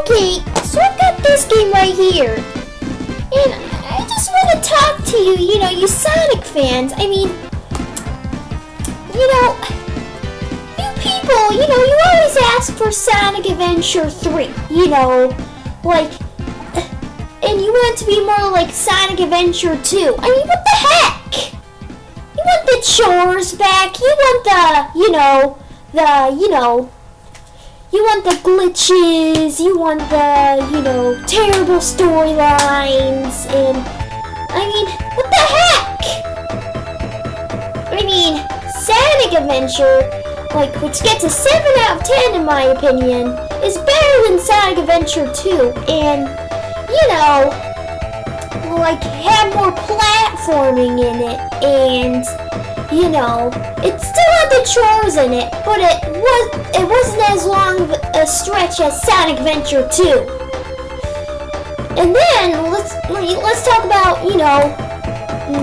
Okay, so I've got this game right here. And I just want to talk to you, you Sonic fans. I mean, you people, you always ask for Sonic Adventure 3, and you want it to be more like Sonic Adventure 2. I mean, what the heck? You want the chores back, you want you want the glitches, you want the, terrible storylines, and, I mean, what the heck? I mean, Sonic Adventure, which gets a 7 out of 10 in my opinion, is better than Sonic Adventure 2, and, have more platforming in it, and, it still had the chores in it, but it wasn't as long of a stretch as Sonic Adventure 2. And then let's talk about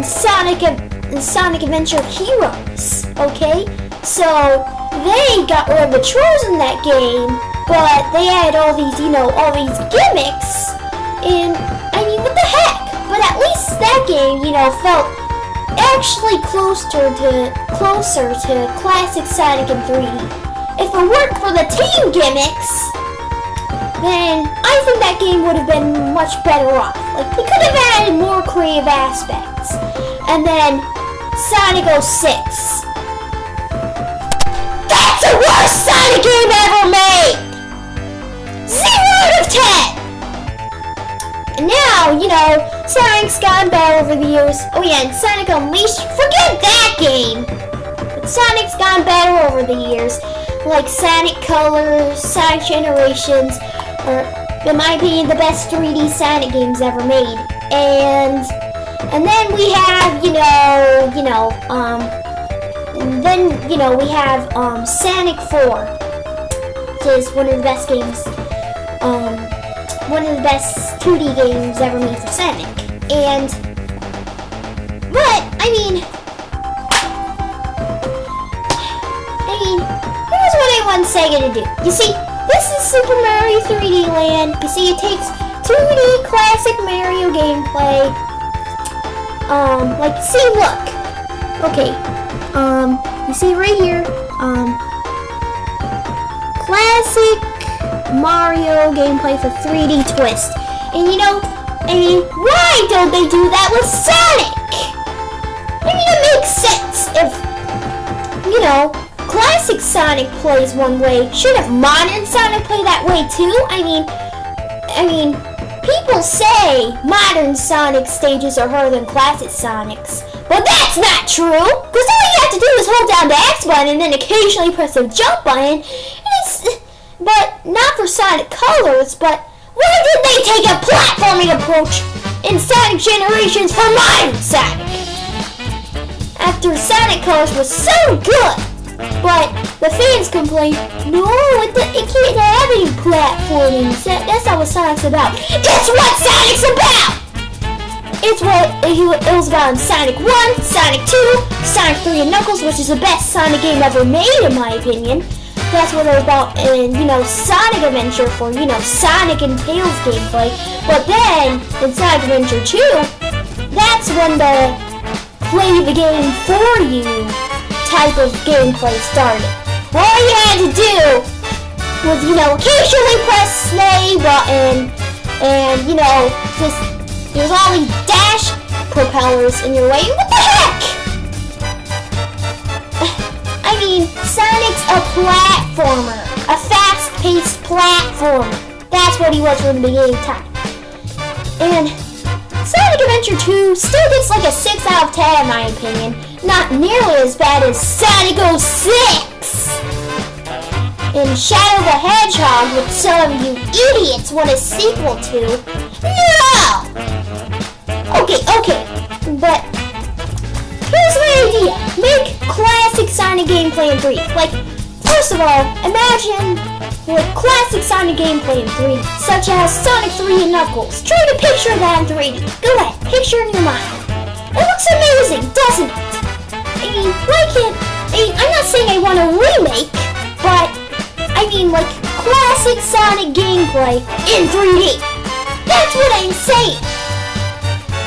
Sonic Adventure Heroes. Okay, so they got rid of the chores in that game, but they had all these gimmicks. And I mean, what the heck? But at least that game felt actually closer to classic Sonic in 3D. If it weren't for the team gimmicks, then I think that game would have been much better off. They could have added more creative aspects. And then Sonic 06. That's the worst Sonic game ever made! 0 out of 10! And now, Sonic's gotten better over the years. Oh yeah, and Sonic Unleashed, forget that game! But Sonic's gotten better over the years. Like Sonic Colors, Sonic Generations, are, in my opinion, the best 3D Sonic games ever made. And then we have, we have Sonic 4, which is one of the best games, one of the best 2D games ever made for Sonic. But I mean, here's what I want Sega to do. You see, this is Super Mario 3D Land. You see, it takes 2D classic Mario gameplay. See, look. Okay. You see right here, classic Mario gameplay for 3D Twist. And I mean, why don't they do that with Sonic? I mean, it makes sense if, classic Sonic plays one way. Shouldn't modern Sonic play that way too? I mean, people say modern Sonic stages are harder than classic Sonic's. But that's not true! Because all you have to do is hold down the X button and then occasionally press the jump button. But not for Sonic Colors, but why did they take a platforming approach in Sonic Generations for modern Sonic? After Sonic Colors was so good, but the fans complained, no, it can't have any platforming. That's not what Sonic's about. It's what Sonic's about! It's what it was about in Sonic 1, Sonic 2, Sonic 3 and Knuckles, which is the best Sonic game ever made in my opinion. That's what it was about in, Sonic Adventure for, Sonic and Tails gameplay. But then, in Sonic Adventure 2, that's when the play the game for you type of gameplay started. All you had to do was, occasionally press the button and, just, there's all these dash propellers in your way. What the heck? I mean, Sonic's a platformer. A fast-paced platformer. That's what he was from the beginning of time. And Sonic Adventure 2 still gets like a 6 out of 10 in my opinion. Not nearly as bad as Sonic 06. And Shadow the Hedgehog, which some of you idiots want a sequel to. No! Okay, but here's my idea. Make classic Sonic gameplay in 3D. First of all, imagine classic Sonic gameplay in 3D, such as Sonic 3 and Knuckles. Try to picture that in 3D. Go ahead, picture in your mind. It looks amazing, doesn't it? I mean, I'm not saying I want a remake, but I mean, classic Sonic gameplay in 3D. That's what I'm saying.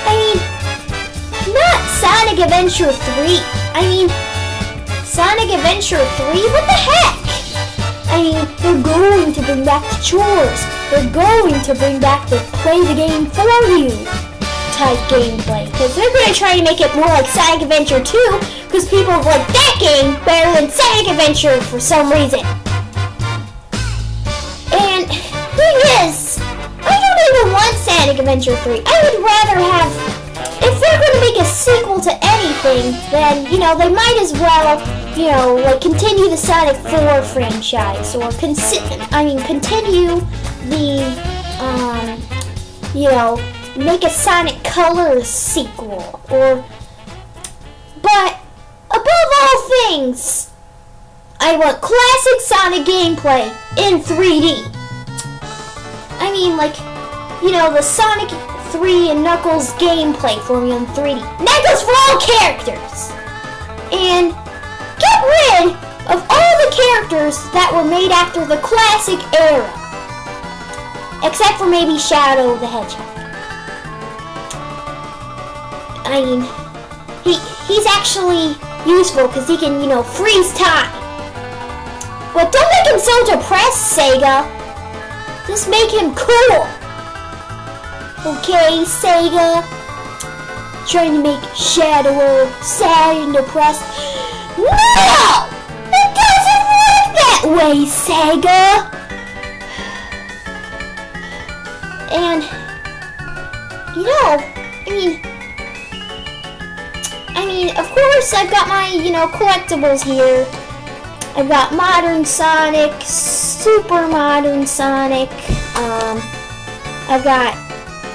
I mean, not Sonic Adventure 3. I mean, Sonic Adventure 3? What the heck? I mean, they're going to bring back the chores. They're going to bring back the play the game for you type gameplay. Because they're going to try to make it more like Sonic Adventure 2, because people like that game better than Sonic Adventure for some reason. And thing is, I don't even want Sonic Adventure 3. I would rather have, if they're going to make a sequel to anything, then, you know, they might as well, you know, like continue the Sonic 4 franchise, or continue the, you know, make a Sonic Colors sequel, but above all things, I want classic Sonic gameplay in 3D. I mean, like, you know, the Sonic 3 and Knuckles gameplay for me in 3D. Knuckles for all characters! And get rid of all the characters that were made after the classic era. Except for maybe Shadow the Hedgehog. I mean, he's actually useful because he can, you know, freeze time. But don't make him so depressed, Sega. Just make him cool. Okay, Sega. Trying to make Shadow sad and depressed. No! It doesn't work that way, Sega. And, you know, I mean, of course, I've got my, you know, collectibles here. I've got Modern Sonic, Super Modern Sonic. I've got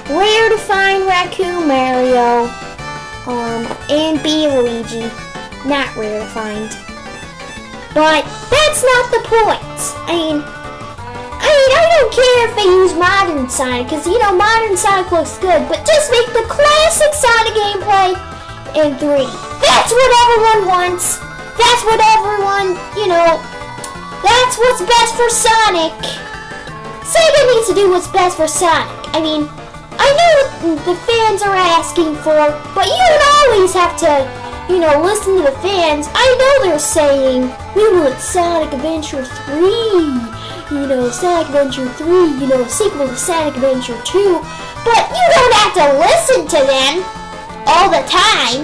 Rare to Find Raccoon Mario, and B Luigi. Not rare to find. But that's not the point. I mean, I don't care if they use Modern Sonic, because, you know, Modern Sonic looks good, but just make the classic Sonic gameplay in 3D. That's what everyone wants. That's what everyone, you know, that's what's best for Sonic. Sega needs to do what's best for Sonic. I mean, I know what the fans are asking for, but you don't always have to, you know, listen to the fans. I know they're saying, we want Sonic Adventure 3, you know, Sonic Adventure 3, you know, a sequel to Sonic Adventure 2, but you don't have to listen to them all the time.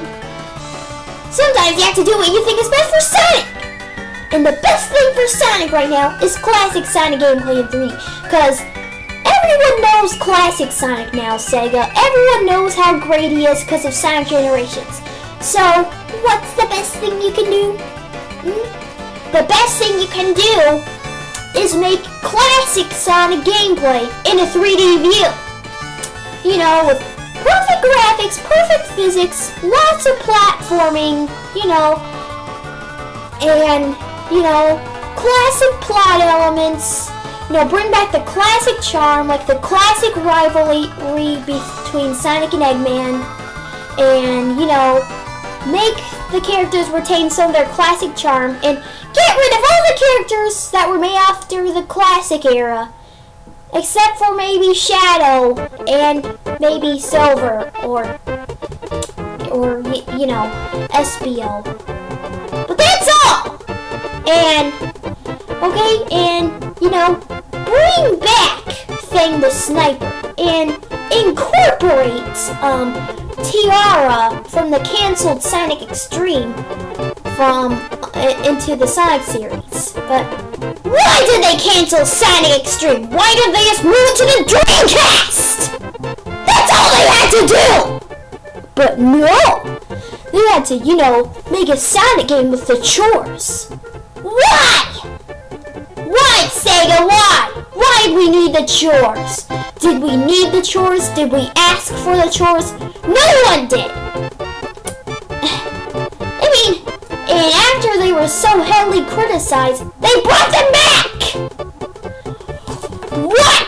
Sometimes you have to do what you think is best for Sonic. And the best thing for Sonic right now is classic Sonic gameplay in 3D, because everyone knows classic Sonic now, Sega. Everyone knows how great he is because of Sonic Generations. So, what's the best thing you can do? The best thing you can do is make classic Sonic gameplay in a 3D view. You know, with perfect graphics, perfect physics, lots of platforming, you know, and, you know, classic plot elements. You know, bring back the classic charm, like the classic rivalry between Sonic and Eggman, and, you know, make the characters retain some of their classic charm, and get rid of all the characters that were made after the classic era, except for maybe Shadow and maybe Silver, or you know, SBO. But that's all. And okay, and you know, bring back Fang the Sniper and incorporate Tiara from the canceled Sonic Extreme into the Sonic series. But why did they cancel Sonic Extreme? Why didn't they just move it to the Dreamcast? That's all they had to do! But no! They had to, you know, make a Sonic game with the chores. Why? Why, Sega, why? Why did we need the chores? Did we need the chores? Did we ask for the chores? No one did! I mean, and after they were so heavily criticized, they brought them back! What?